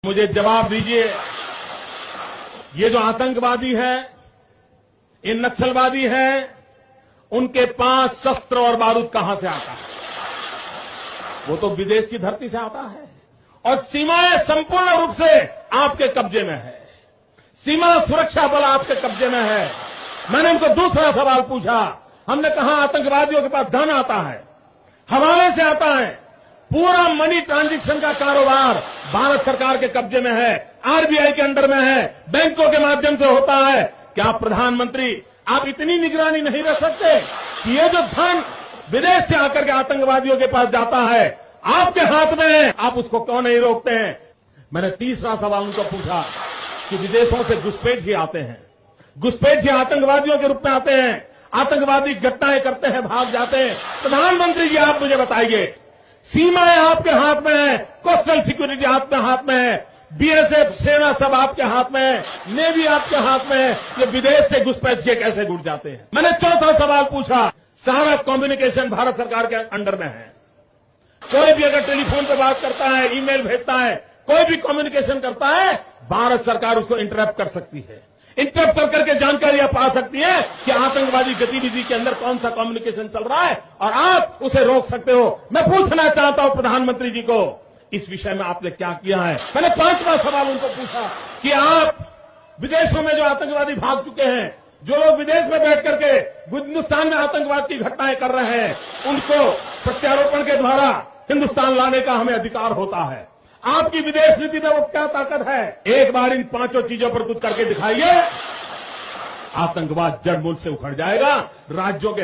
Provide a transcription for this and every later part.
मुझे जवाब दीजिए, ये जो आतंकवादी है, ये नक्सलवादी है, उनके पास शस्त्र और बारूद कहां से आता है? वो तो विदेश की धरती से आता है और सीमाएं संपूर्ण रूप से आपके कब्जे में है। सीमा सुरक्षा बल आपके कब्जे में है। मैंने उनको दूसरा सवाल पूछा, हमने कहा आतंकवादियों के पास धन आता है, हवाले से आता है, पूरा मनी ट्रांजैक्शन का कारोबार भारत सरकार के कब्जे में है, आरबीआई के अंडर में है, बैंकों के माध्यम से होता है। क्या प्रधानमंत्री आप इतनी निगरानी नहीं रख सकते कि ये जो धन विदेश से आकर के आतंकवादियों के पास जाता है आपके हाथ में है, आप उसको क्यों नहीं रोकते हैं? मैंने तीसरा सवाल उनको पूछा कि विदेशों से घुसपैठ आते हैं, घुसपैठ आतंकवादियों के रूप में आते हैं, आतंकवादी घटनाएं करते हैं, भाग जाते हैं। प्रधानमंत्री जी आप मुझे बताइए, सीमाएं आपके हाथ में है, कोस्टल सिक्योरिटी आपके हाथ में है, बीएसएफ सेना सब आपके हाथ में है, नेवी आपके हाथ में है, ये विदेश से घुसपैठ के कैसे घुस जाते हैं? मैंने चौथा सवाल पूछा, सारा कम्युनिकेशन भारत सरकार के अंडर में है। कोई भी अगर टेलीफोन पे बात करता है, ईमेल भेजता है, कोई भी कम्युनिकेशन करता है, भारत सरकार उसको इंटरप्ट कर सकती है। इंटरप्ट कर करके जानकारियां पा सकती है कि आतंकवादी गतिविधि के अंदर कौन सा कम्युनिकेशन चल रहा है और आप उसे रोक सकते हो। मैं पूछना चाहता हूं प्रधानमंत्री जी को, इस विषय में आपने क्या किया है? मैंने पांचवा सवाल उनको पूछा कि आप विदेशों में जो आतंकवादी भाग चुके हैं, जो लोग विदेश में बैठ करके हिंदुस्तान में आतंकवाद की घटनाएं कर रहे हैं, उनको प्रत्यारोपण के द्वारा हिंदुस्तान लाने का हमें अधिकार होता है। आपकी विदेश नीति में वो क्या ताकत है? एक बार इन पांचों चीजों पर कुछ करके दिखाइए, आतंकवाद जड़ मूल से उखड़ जाएगा। राज्यों के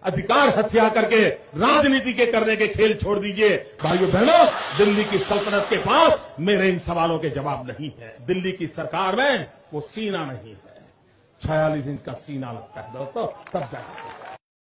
अधिकार हथिया करके राजनीति के करने के खेल छोड़ दीजिए। भाइयों बहनों, दिल्ली की सल्तनत के पास मेरे इन सवालों के जवाब नहीं है। दिल्ली की सरकार में वो सीना नहीं है, 46 इंच का सीना लगता है दोस्तों, तब जाकर